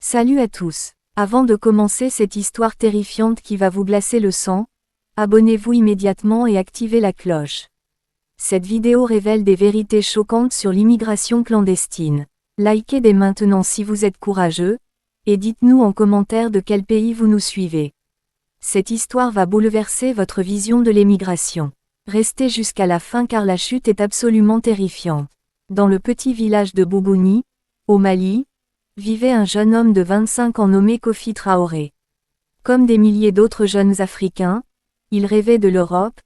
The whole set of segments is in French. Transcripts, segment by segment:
Salut à tous. Avant de commencer cette histoire terrifiante qui va vous glacer le sang, abonnez-vous immédiatement et activez la cloche. Cette vidéo révèle des vérités choquantes sur l'immigration clandestine. Likez dès maintenant si vous êtes courageux, et dites-nous en commentaire de quel pays vous nous suivez. Cette histoire va bouleverser votre vision de l'émigration. Restez jusqu'à la fin car la chute est absolument terrifiante. Dans le petit village de Boubouni, au Mali, vivait un jeune homme de 25 ans nommé Kofi Traoré. Comme des milliers d'autres jeunes Africains, il rêvait de l'Europe,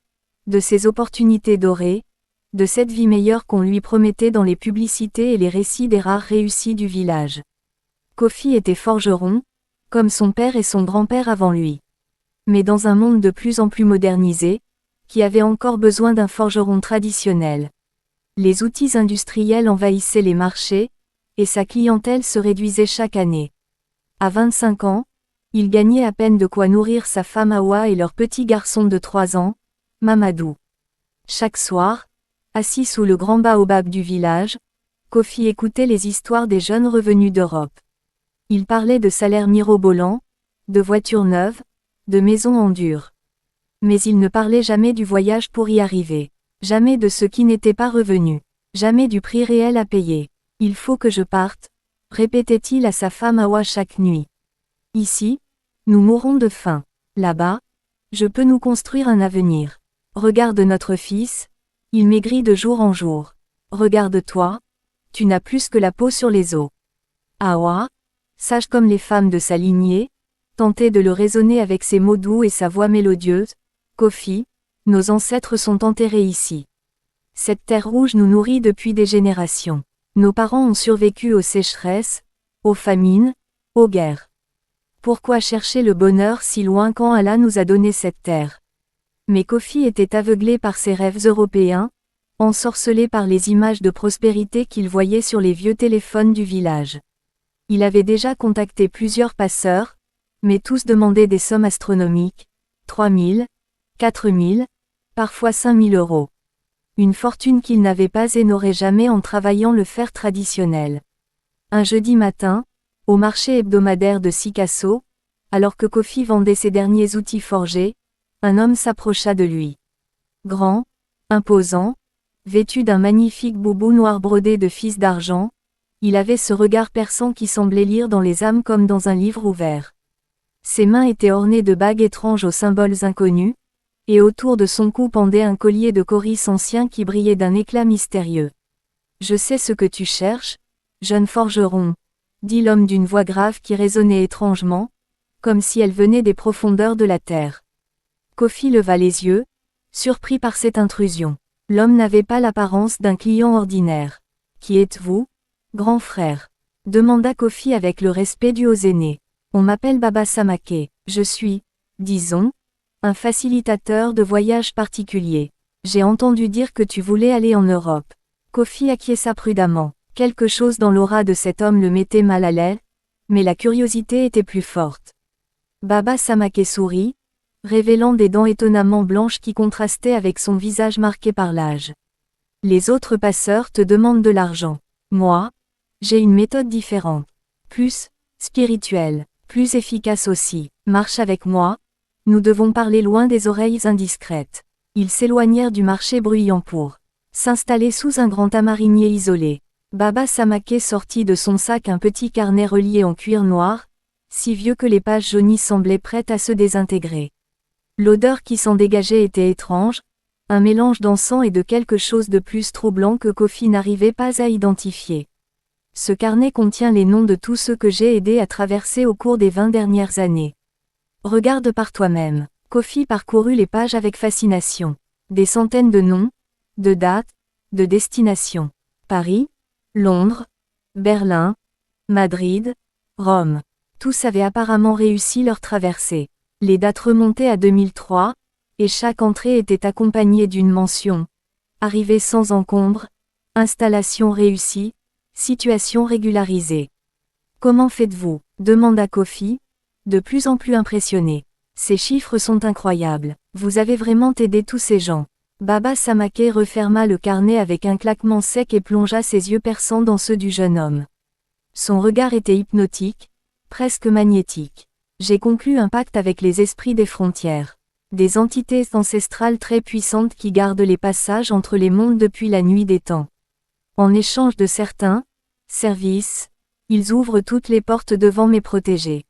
de ses opportunités dorées, de cette vie meilleure qu'on lui promettait dans les publicités et les récits des rares réussites du village. Kofi était forgeron, comme son père et son grand-père avant lui. Mais dans un monde de plus en plus modernisé, qui avait encore besoin d'un forgeron traditionnel. Les outils industriels envahissaient les marchés, et sa clientèle se réduisait chaque année. À 25 ans, il gagnait à peine de quoi nourrir sa femme Awa et leur petit garçon de 3 ans, Mamadou. Chaque soir, assis sous le grand baobab du village, Kofi écoutait les histoires des jeunes revenus d'Europe. Il parlait de salaires mirobolants, de voitures neuves, de maisons en dur. Mais il ne parlait jamais du voyage pour y arriver. Jamais de ceux qui n'étaient pas revenus. Jamais du prix réel à payer. Il faut que je parte, répétait-il à sa femme Awa chaque nuit. Ici, nous mourrons de faim. Là-bas, je peux nous construire un avenir. Regarde notre fils, il maigrit de jour en jour. Regarde-toi, tu n'as plus que la peau sur les os. Awa, sage comme les femmes de sa lignée, tentait de le raisonner avec ses mots doux et sa voix mélodieuse. Kofi, nos ancêtres sont enterrés ici. Cette terre rouge nous nourrit depuis des générations. Nos parents ont survécu aux sécheresses, aux famines, aux guerres. Pourquoi chercher le bonheur si loin quand Allah nous a donné cette terre? Mais Kofi était aveuglé par ses rêves européens, ensorcelé par les images de prospérité qu'il voyait sur les vieux téléphones du village. Il avait déjà contacté plusieurs passeurs, mais tous demandaient des sommes astronomiques, 3 000, 4 000, parfois 5 000 euros. Une fortune qu'il n'avait pas et n'aurait jamais en travaillant le fer traditionnel. Un jeudi matin, au marché hebdomadaire de Sikasso, alors que Kofi vendait ses derniers outils forgés, un homme s'approcha de lui. Grand, imposant, vêtu d'un magnifique boubou noir brodé de fils d'argent, il avait ce regard perçant qui semblait lire dans les âmes comme dans un livre ouvert. Ses mains étaient ornées de bagues étranges aux symboles inconnus, et autour de son cou pendait un collier de coris ancien qui brillait d'un éclat mystérieux. « Je sais ce que tu cherches, jeune forgeron, » dit l'homme d'une voix grave qui résonnait étrangement, comme si elle venait des profondeurs de la terre. Kofi leva les yeux, surpris par cette intrusion. L'homme n'avait pas l'apparence d'un client ordinaire. « Qui êtes-vous, grand frère ?» demanda Kofi avec le respect dû aux aînés. « On m'appelle Baba Samake, je suis, disons, un facilitateur de voyage particulier. J'ai entendu dire que tu voulais aller en Europe. » Kofi acquiesça prudemment. Quelque chose dans l'aura de cet homme le mettait mal à l'aise, mais la curiosité était plus forte. Baba Samake sourit, révélant des dents étonnamment blanches qui contrastaient avec son visage marqué par l'âge. « Les autres passeurs te demandent de l'argent. Moi, j'ai une méthode différente. Plus spirituelle, plus efficace aussi. Marche avec moi. Nous devons parler loin des oreilles indiscrètes. » Ils s'éloignèrent du marché bruyant pour s'installer sous un grand tamarinier isolé. Baba Samake sortit de son sac un petit carnet relié en cuir noir, si vieux que les pages jaunies semblaient prêtes à se désintégrer. L'odeur qui s'en dégageait était étrange, un mélange d'encens et de quelque chose de plus troublant que Kofi n'arrivait pas à identifier. « Ce carnet contient les noms de tous ceux que j'ai aidés à traverser au cours des 20 dernières années. Regarde par toi-même. » Kofi parcourut les pages avec fascination. Des centaines de noms, de dates, de destinations. Paris, Londres, Berlin, Madrid, Rome. Tous avaient apparemment réussi leur traversée. Les dates remontaient à 2003, et chaque entrée était accompagnée d'une mention. Arrivée sans encombre, installation réussie, situation régularisée. « Comment faites-vous » demanda Kofi, de plus en plus impressionné. « Ces chiffres sont incroyables. Vous avez vraiment aidé tous ces gens. » Baba Samake referma le carnet avec un claquement sec et plongea ses yeux perçants dans ceux du jeune homme. Son regard était hypnotique, presque magnétique. J'ai conclu un pacte avec les esprits des frontières. Des entités ancestrales très puissantes qui gardent les passages entre les mondes depuis la nuit des temps. En échange de certains services, ils ouvrent toutes les portes devant mes protégés.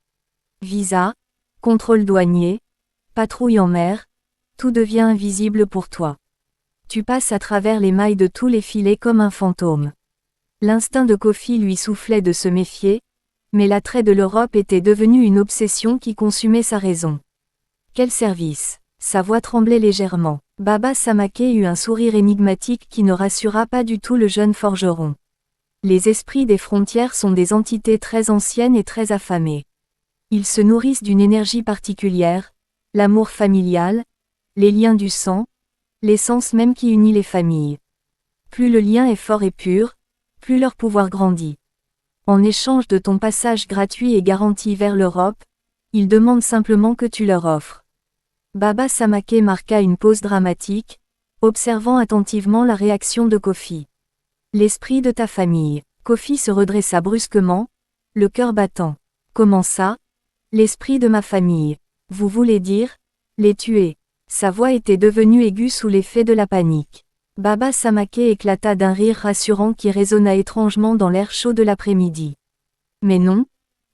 Visa, contrôle douanier, patrouille en mer, tout devient invisible pour toi. Tu passes à travers les mailles de tous les filets comme un fantôme. L'instinct de Kofi lui soufflait de se méfier, mais l'attrait de l'Europe était devenu une obsession qui consumait sa raison. Quel service! Sa voix tremblait légèrement. Baba Samake eut un sourire énigmatique qui ne rassura pas du tout le jeune forgeron. Les esprits des frontières sont des entités très anciennes et très affamées. Ils se nourrissent d'une énergie particulière, l'amour familial, les liens du sang, l'essence même qui unit les familles. Plus le lien est fort et pur, plus leur pouvoir grandit. En échange de ton passage gratuit et garanti vers l'Europe, ils demandent simplement que tu leur offres. Baba Samake marqua une pause dramatique, observant attentivement la réaction de Kofi. L'esprit de ta famille. Kofi se redressa brusquement, le cœur battant. Comment ça? L'esprit de ma famille. Vous voulez dire? Les tuer. Sa voix était devenue aiguë sous l'effet de la panique. Baba Samake éclata d'un rire rassurant qui résonna étrangement dans l'air chaud de l'après-midi. Mais non,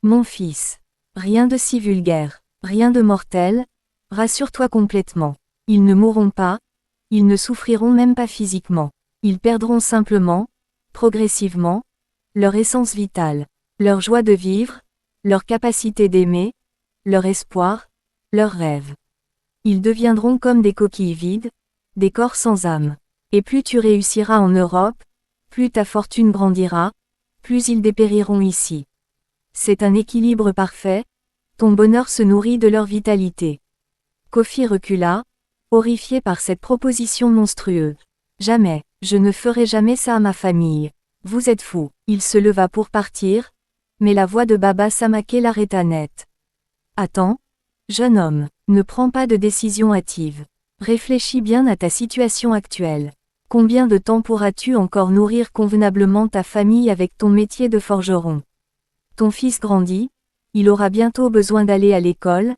mon fils. Rien de si vulgaire, rien de mortel. Rassure-toi complètement. Ils ne mourront pas, ils ne souffriront même pas physiquement. Ils perdront simplement, progressivement, leur essence vitale, leur joie de vivre, leur capacité d'aimer, leur espoir, leurs rêves. Ils deviendront comme des coquilles vides, des corps sans âme. Et plus tu réussiras en Europe, plus ta fortune grandira, plus ils dépériront ici. C'est un équilibre parfait, ton bonheur se nourrit de leur vitalité. Kofi recula, horrifié par cette proposition monstrueuse. Jamais, je ne ferai jamais ça à ma famille. Vous êtes fous. Il se leva pour partir, mais la voix de Baba Samake l'arrêta net. Attends, jeune homme, ne prends pas de décision hâtive. Réfléchis bien à ta situation actuelle. Combien de temps pourras-tu encore nourrir convenablement ta famille avec ton métier de forgeron? Ton fils grandit, il aura bientôt besoin d'aller à l'école,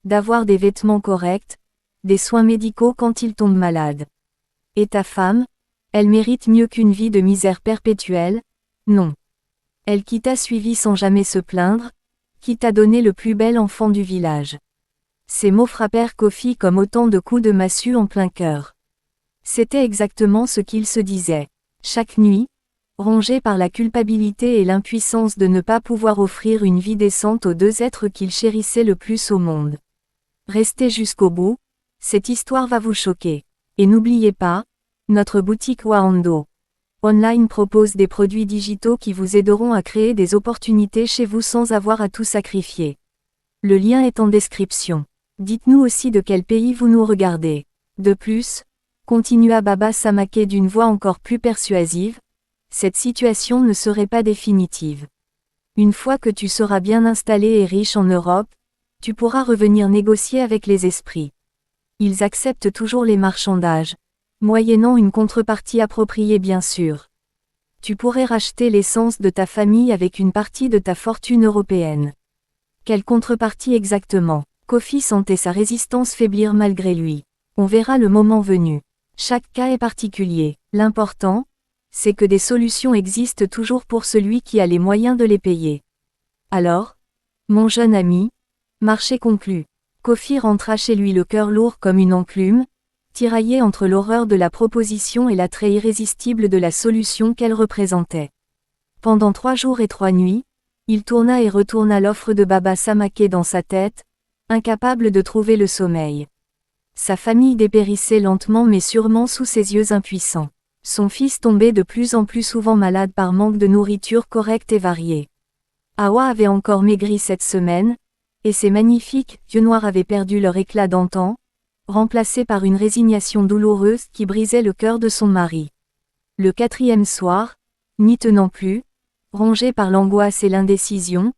d'avoir des vêtements corrects, des soins médicaux quand il tombe malade. Et ta femme, elle mérite mieux qu'une vie de misère perpétuelle, non. Elle qui t'a suivi sans jamais se plaindre, qui t'a donné le plus bel enfant du village. Ces mots frappèrent Kofi comme autant de coups de massue en plein cœur. C'était exactement ce qu'il se disait. Chaque nuit, rongé par la culpabilité et l'impuissance de ne pas pouvoir offrir une vie décente aux deux êtres qu'il chérissait le plus au monde. Restez jusqu'au bout, cette histoire va vous choquer. Et n'oubliez pas, notre boutique Waando Online propose des produits digitaux qui vous aideront à créer des opportunités chez vous sans avoir à tout sacrifier. Le lien est en description. Dites-nous aussi de quel pays vous nous regardez. De plus, continua Baba Samake d'une voix encore plus persuasive, cette situation ne serait pas définitive. Une fois que tu seras bien installé et riche en Europe, tu pourras revenir négocier avec les esprits. Ils acceptent toujours les marchandages, moyennant une contrepartie appropriée bien sûr. Tu pourrais racheter l'essence de ta famille avec une partie de ta fortune européenne. Quelle contrepartie exactement? Kofi sentait sa résistance faiblir malgré lui. On verra le moment venu. Chaque cas est particulier. L'important, c'est que des solutions existent toujours pour celui qui a les moyens de les payer. Alors, mon jeune ami, marché conclu. Kofi rentra chez lui le cœur lourd comme une enclume, tiraillé entre l'horreur de la proposition et l'attrait irrésistible de la solution qu'elle représentait. Pendant 3 jours et 3 nuits, il tourna et retourna l'offre de Baba Samake dans sa tête, incapable de trouver le sommeil. Sa famille dépérissait lentement mais sûrement sous ses yeux impuissants. Son fils tombait de plus en plus souvent malade par manque de nourriture correcte et variée. Awa avait encore maigri cette semaine, et ses magnifiques yeux noirs avaient perdu leur éclat d'antan, remplacés par une résignation douloureuse qui brisait le cœur de son mari. Le 4e soir, n'y tenant plus, rongé par l'angoisse et l'indécision,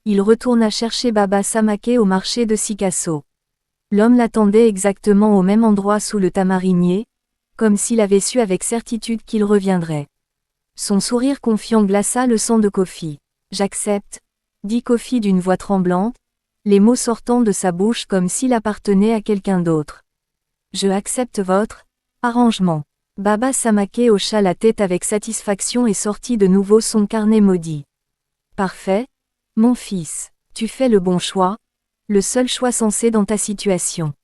il retourna chercher Baba Samake au marché de Sikasso. L'homme l'attendait exactement au même endroit sous le tamarinier, comme s'il avait su avec certitude qu'il reviendrait. Son sourire confiant glaça le sang de Kofi. « J'accepte, dit Kofi d'une voix tremblante, les mots sortant de sa bouche comme s'il appartenait à quelqu'un d'autre. Je accepte votre arrangement. Baba Samake hocha la tête avec satisfaction et sortit de nouveau son carnet maudit. Parfait, mon fils, tu fais le bon choix, le seul choix sensé dans ta situation.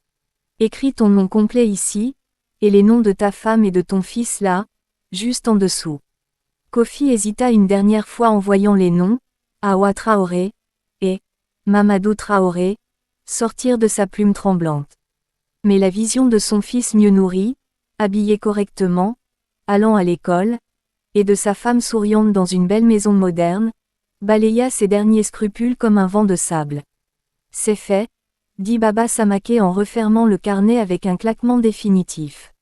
Écris ton nom complet ici, et les noms de ta femme et de ton fils là, juste en dessous. Kofi hésita une dernière fois en voyant les noms, Awa Traoré, et Mamadou Traoré, sortir de sa plume tremblante. Mais la vision de son fils mieux nourri, habillé correctement, allant à l'école, et de sa femme souriante dans une belle maison moderne, balaya ses derniers scrupules comme un vent de sable. C'est fait, dit Baba Samake en refermant le carnet avec un claquement définitif.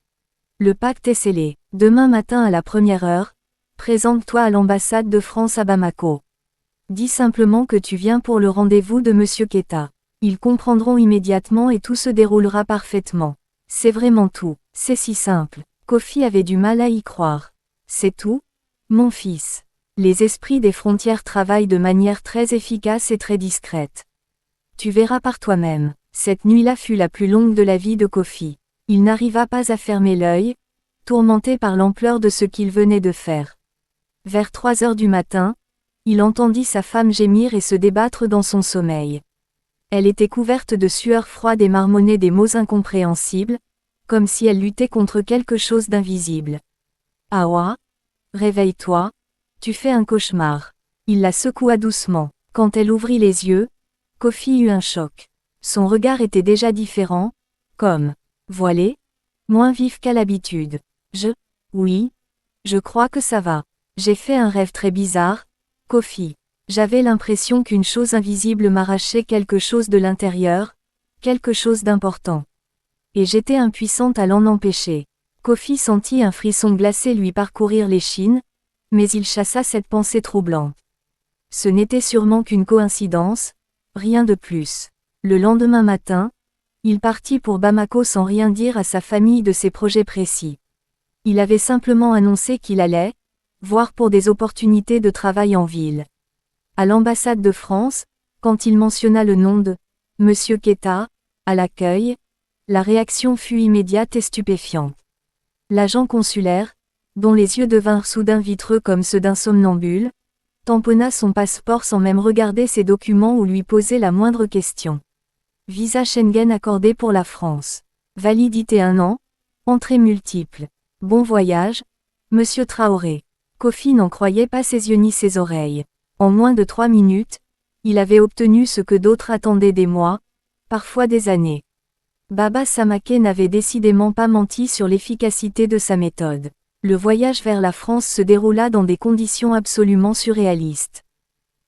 Le pacte est scellé. Demain matin à la première heure, présente-toi à l'ambassade de France à Bamako. Dis simplement que tu viens pour le rendez-vous de Monsieur Keita. Ils comprendront immédiatement et tout se déroulera parfaitement. C'est vraiment tout, c'est si simple. Kofi avait du mal à y croire. C'est tout, mon fils. Les esprits des frontières travaillent de manière très efficace et très discrète. Tu verras par toi-même. Cette nuit-là fut la plus longue de la vie de Kofi. Il n'arriva pas à fermer l'œil, tourmenté par l'ampleur de ce qu'il venait de faire. Vers 3 heures du matin, il entendit sa femme gémir et se débattre dans son sommeil. Elle était couverte de sueur froide et marmonnait des mots incompréhensibles, comme si elle luttait contre quelque chose d'invisible. « Awa, réveille-toi, tu fais un cauchemar. » Il la secoua doucement. Quand elle ouvrit les yeux, Kofi eut un choc. Son regard était déjà différent, comme voilé, moins vif qu'à l'habitude. Oui, je crois que ça va. J'ai fait un rêve très bizarre, Kofi. J'avais l'impression qu'une chose invisible m'arrachait quelque chose de l'intérieur, quelque chose d'important. Et j'étais impuissante à l'en empêcher. Kofi sentit un frisson glacé lui parcourir l'échine, mais il chassa cette pensée troublante. Ce n'était sûrement qu'une coïncidence, rien de plus. Le lendemain matin, il partit pour Bamako sans rien dire à sa famille de ses projets précis. Il avait simplement annoncé qu'il allait voir pour des opportunités de travail en ville. À l'ambassade de France, quand il mentionna le nom de Monsieur Keita, à l'accueil, la réaction fut immédiate et stupéfiante. L'agent consulaire, dont les yeux devinrent soudain vitreux comme ceux d'un somnambule, tamponna son passeport sans même regarder ses documents ou lui poser la moindre question. Visa Schengen accordé pour la France. Validité 1 an, entrée multiple. Bon voyage, Monsieur Traoré. Kofi n'en croyait pas ses yeux ni ses oreilles. En moins de 3 minutes, il avait obtenu ce que d'autres attendaient des mois, parfois des années. Baba Samake n'avait décidément pas menti sur l'efficacité de sa méthode. Le voyage vers la France se déroula dans des conditions absolument surréalistes.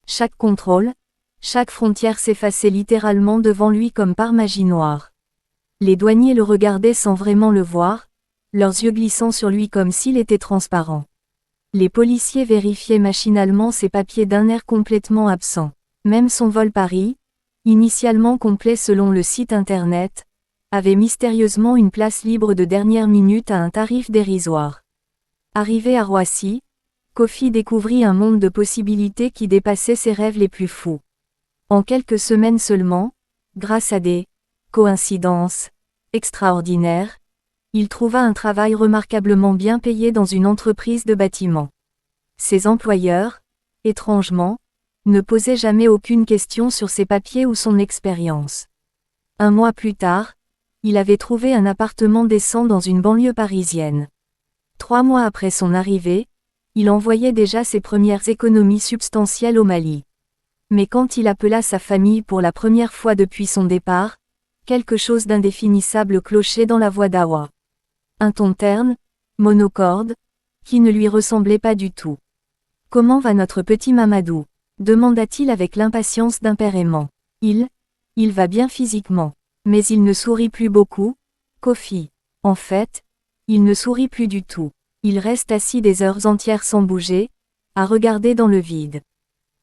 Chaque contrôle, chaque frontière s'effaçait littéralement devant lui comme par magie noire. Les douaniers le regardaient sans vraiment le voir, leurs yeux glissant sur lui comme s'il était transparent. Les policiers vérifiaient machinalement ses papiers d'un air complètement absent. Même son vol Paris, initialement complet selon le site internet, avait mystérieusement une place libre de dernière minute à un tarif dérisoire. Arrivé à Roissy, Kofi découvrit un monde de possibilités qui dépassait ses rêves les plus fous. En quelques semaines seulement, grâce à des coïncidences extraordinaires, il trouva un travail remarquablement bien payé dans une entreprise de bâtiment. Ses employeurs, étrangement, ne posaient jamais aucune question sur ses papiers ou son expérience. 1 mois plus tard, il avait trouvé un appartement décent dans une banlieue parisienne. 3 mois après son arrivée, il envoyait déjà ses premières économies substantielles au Mali. Mais quand il appela sa famille pour la première fois depuis son départ, quelque chose d'indéfinissable clochait dans la voix d'Awa. Un ton terne, monocorde, qui ne lui ressemblait pas du tout. « Comment va notre petit Mamadou » demanda-t-il avec l'impatience d'un père aimant. Il va bien physiquement. Mais il ne sourit plus beaucoup, Kofi. En fait, il ne sourit plus du tout. Il reste assis des heures entières sans bouger, à regarder dans le vide.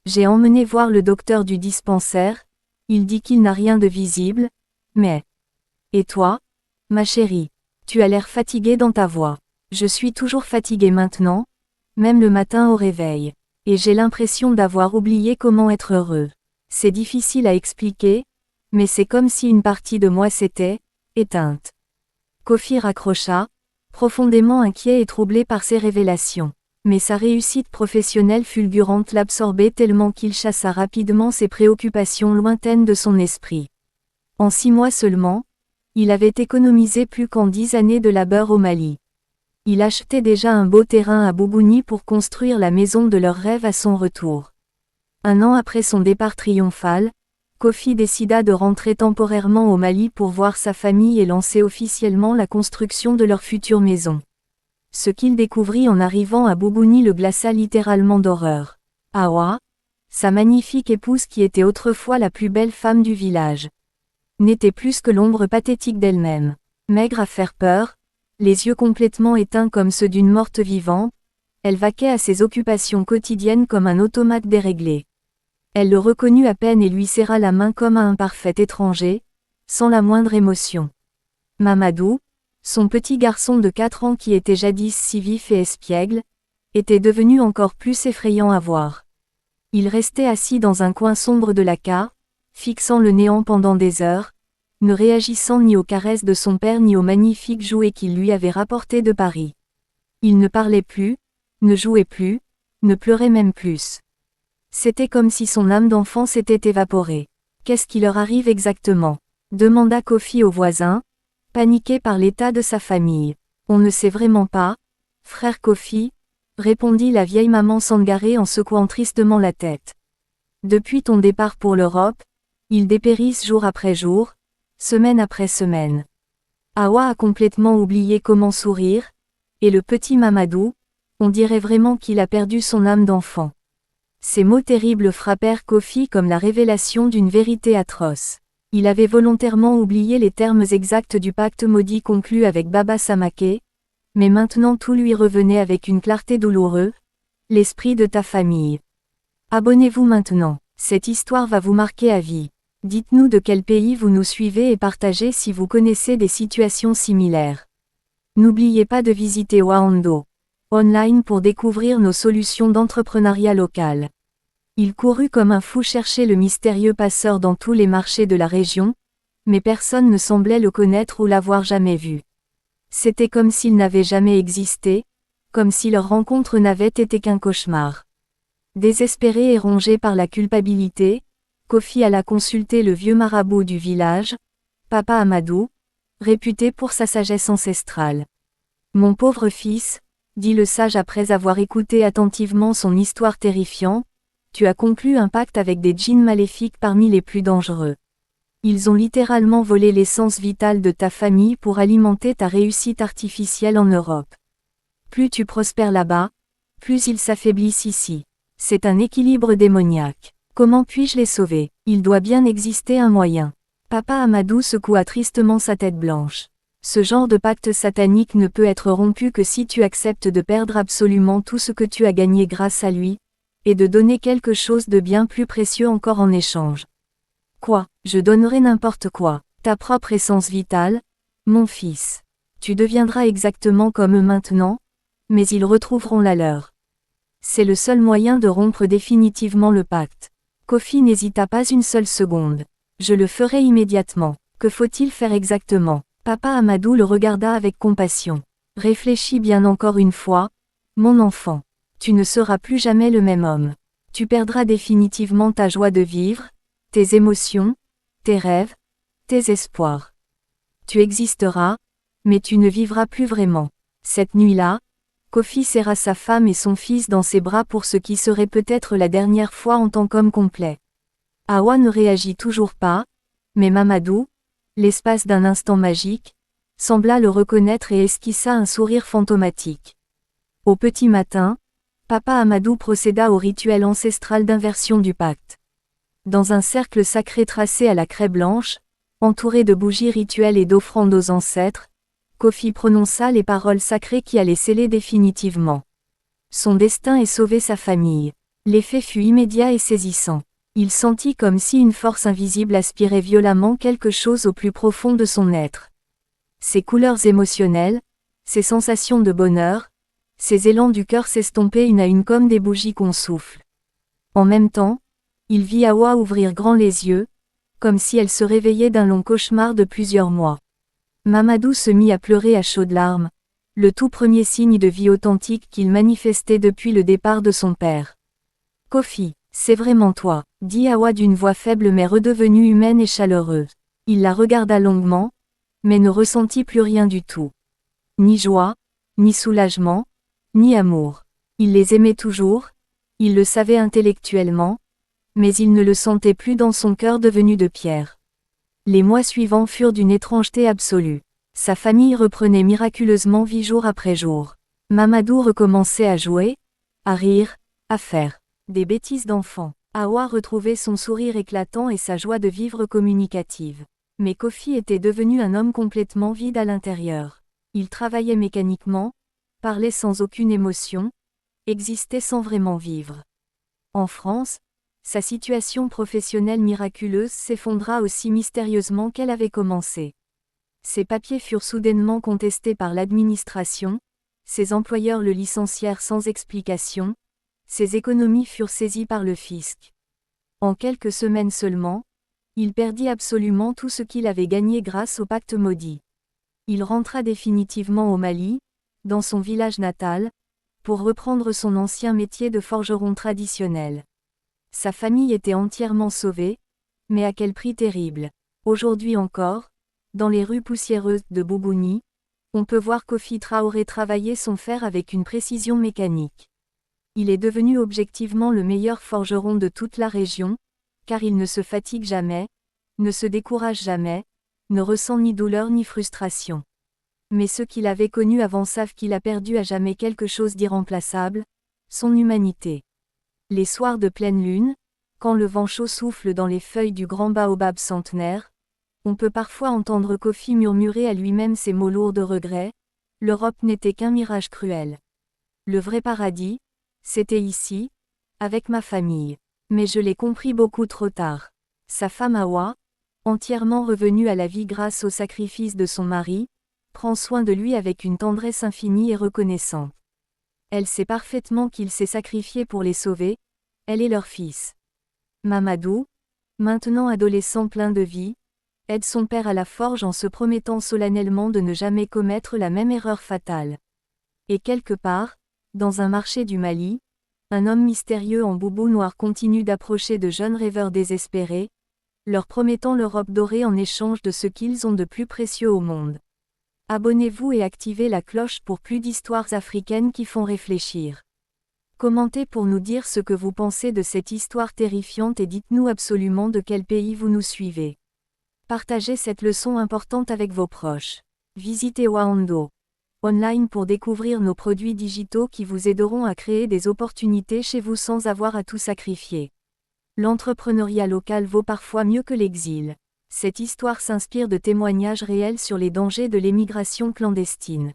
J'ai emmené voir le docteur du dispensaire, il dit qu'il n'a rien de visible, mais... Et toi, ma chérie, tu as l'air fatiguée dans ta voix. Je suis toujours fatiguée maintenant, même le matin au réveil. Et j'ai l'impression d'avoir oublié comment être heureux. C'est difficile à expliquer, mais c'est comme si une partie de moi s'était éteinte. Kofi raccrocha, profondément inquiet et troublé par ces révélations. Mais sa réussite professionnelle fulgurante l'absorbait tellement qu'il chassa rapidement ses préoccupations lointaines de son esprit. En 6 mois seulement, il avait économisé plus qu'en 10 années de labeur au Mali. Il achetait déjà un beau terrain à Boubouni pour construire la maison de leurs rêves à son retour. 1 an après son départ triomphal, Kofi décida de rentrer temporairement au Mali pour voir sa famille et lancer officiellement la construction de leur future maison. Ce qu'il découvrit en arrivant à Boubouni le glaça littéralement d'horreur. Awa, sa magnifique épouse qui était autrefois la plus belle femme du village, n'était plus que l'ombre pathétique d'elle-même. Maigre à faire peur, les yeux complètement éteints comme ceux d'une morte vivante, elle vaquait à ses occupations quotidiennes comme un automate déréglé. Elle le reconnut à peine et lui serra la main comme à un parfait étranger, sans la moindre émotion. Mamadou, son petit garçon de 4 ans qui était jadis si vif et espiègle, était devenu encore plus effrayant à voir. Il restait assis dans un coin sombre de la cave, fixant le néant pendant des heures, ne réagissant ni aux caresses de son père ni aux magnifiques jouets qu'il lui avait rapportés de Paris. Il ne parlait plus, ne jouait plus, ne pleurait même plus. C'était comme si son âme d'enfant s'était évaporée. « Qu'est-ce qui leur arrive exactement ?» demanda Kofi au voisin, paniqué par l'état de sa famille. « On ne sait vraiment pas, frère Kofi, » répondit la vieille maman Sangaré en secouant tristement la tête. « Depuis ton départ pour l'Europe, ils dépérissent jour après jour, semaine après semaine. » Awa a complètement oublié comment sourire, et le petit Mamadou, on dirait vraiment qu'il a perdu son âme d'enfant. Ces mots terribles frappèrent Kofi comme la révélation d'une vérité atroce. Il avait volontairement oublié les termes exacts du pacte maudit conclu avec Baba Samake, mais maintenant tout lui revenait avec une clarté douloureuse, l'esprit de ta famille. Abonnez-vous maintenant, cette histoire va vous marquer à vie. Dites-nous de quel pays vous nous suivez et partagez si vous connaissez des situations similaires. N'oubliez pas de visiter Waando online pour découvrir nos solutions d'entrepreneuriat local. Il courut comme un fou chercher le mystérieux passeur dans tous les marchés de la région, mais personne ne semblait le connaître ou l'avoir jamais vu. C'était comme s'il n'avait jamais existé, comme si leur rencontre n'avait été qu'un cauchemar. Désespéré et rongé par la culpabilité, Kofi alla consulter le vieux marabout du village, Papa Amadou, réputé pour sa sagesse ancestrale. « Mon pauvre fils, » dit le sage après avoir écouté attentivement son histoire terrifiante, tu as conclu un pacte avec des djinns maléfiques parmi les plus dangereux. Ils ont littéralement volé l'essence vitale de ta famille pour alimenter ta réussite artificielle en Europe. Plus tu prospères là-bas, plus ils s'affaiblissent ici. C'est un équilibre démoniaque. Comment puis-je les sauver? Il doit bien exister un moyen. Papa Amadou secoua tristement sa tête blanche. Ce genre de pacte satanique ne peut être rompu que si tu acceptes de perdre absolument tout ce que tu as gagné grâce à lui, et de donner quelque chose de bien plus précieux encore en échange. Quoi? Je donnerai n'importe quoi. Ta propre essence vitale, mon fils. Tu deviendras exactement comme eux maintenant, mais ils retrouveront la leur. C'est le seul moyen de rompre définitivement le pacte. Kofi n'hésita pas une seule seconde. Je le ferai immédiatement. Que faut-il faire exactement? Papa Amadou le regarda avec compassion. Réfléchis bien encore une fois, mon enfant. Tu ne seras plus jamais le même homme. Tu perdras définitivement ta joie de vivre, tes émotions, tes rêves, tes espoirs. Tu existeras, mais tu ne vivras plus vraiment. Cette nuit-là, Kofi serra sa femme et son fils dans ses bras pour ce qui serait peut-être la dernière fois en tant qu'homme complet. Awa ne réagit toujours pas, mais Mamadou, l'espace d'un instant magique, sembla le reconnaître et esquissa un sourire fantomatique. Au petit matin, Papa Amadou procéda au rituel ancestral d'inversion du pacte. Dans un cercle sacré tracé à la craie blanche, entouré de bougies rituelles et d'offrandes aux ancêtres, Kofi prononça les paroles sacrées qui allaient sceller définitivement son destin et sauver sa famille. L'effet fut immédiat et saisissant. Il sentit comme si une force invisible aspirait violemment quelque chose au plus profond de son être. Ses couleurs émotionnelles, ses sensations de bonheur, ses élans du cœur s'estompaient une à une comme des bougies qu'on souffle. En même temps, Il vit Hawa ouvrir grand les yeux, comme si elle se réveillait d'un long cauchemar de plusieurs mois. Mamadou se mit à pleurer à chaudes larmes, le tout premier signe de vie authentique qu'il manifestait depuis le départ de son père. « Kofi, c'est vraiment toi », dit Hawa d'une voix faible mais redevenue humaine et chaleureuse. Il la regarda longuement, mais ne ressentit plus rien du tout. Ni joie, ni soulagement, ni amour. Il les aimait toujours, il le savait intellectuellement, mais il ne le sentait plus dans son cœur devenu de pierre. Les mois suivants furent d'une étrangeté absolue. Sa famille reprenait miraculeusement vie jour après jour. Mamadou recommençait à jouer, à rire, à faire des bêtises d'enfant. Hawa retrouvait son sourire éclatant et sa joie de vivre communicative. Mais Kofi était devenu un homme complètement vide à l'intérieur. Il travaillait mécaniquement, parlait sans aucune émotion, existait sans vraiment vivre. En France, sa situation professionnelle miraculeuse s'effondra aussi mystérieusement qu'elle avait commencé. Ses papiers furent soudainement contestés par l'administration, ses employeurs le licencièrent sans explication, ses économies furent saisies par le fisc. En quelques semaines seulement, il perdit absolument tout ce qu'il avait gagné grâce au pacte maudit. Il rentra définitivement au Mali, dans son village natal, pour reprendre son ancien métier de forgeron traditionnel. Sa famille était entièrement sauvée, mais à quel prix terrible. Aujourd'hui encore, dans les rues poussiéreuses de Boubouni, on peut voir Kofi Traoré travailler son fer avec une précision mécanique. Il est devenu objectivement le meilleur forgeron de toute la région, car il ne se fatigue jamais, ne se décourage jamais, ne ressent ni douleur ni frustration. Mais ceux qui l'avaient connu avant savent qu'il a perdu à jamais quelque chose d'irremplaçable, son humanité. Les soirs de pleine lune, quand le vent chaud souffle dans les feuilles du grand baobab centenaire, on peut parfois entendre Kofi murmurer à lui-même ces mots lourds de regret: « L'Europe n'était qu'un mirage cruel. Le vrai paradis, c'était ici, avec ma famille. Mais je l'ai compris beaucoup trop tard. » Sa femme Hawa, entièrement revenue à la vie grâce au sacrifice de son mari, prend soin de lui avec une tendresse infinie et reconnaissante. Elle sait parfaitement qu'il s'est sacrifié pour les sauver, elle et leur fils. Mamadou, maintenant adolescent plein de vie, aide son père à la forge en se promettant solennellement de ne jamais commettre la même erreur fatale. Et quelque part, dans un marché du Mali, un homme mystérieux en boubou noir continue d'approcher de jeunes rêveurs désespérés, leur promettant l'Europe dorée en échange de ce qu'ils ont de plus précieux au monde. Abonnez-vous et activez la cloche pour plus d'histoires africaines qui font réfléchir. Commentez pour nous dire ce que vous pensez de cette histoire terrifiante et dites-nous absolument de quel pays vous nous suivez. Partagez cette leçon importante avec vos proches. Visitez Waando online pour découvrir nos produits digitaux qui vous aideront à créer des opportunités chez vous sans avoir à tout sacrifier. L'entrepreneuriat local vaut parfois mieux que l'exil. Cette histoire s'inspire de témoignages réels sur les dangers de l'émigration clandestine.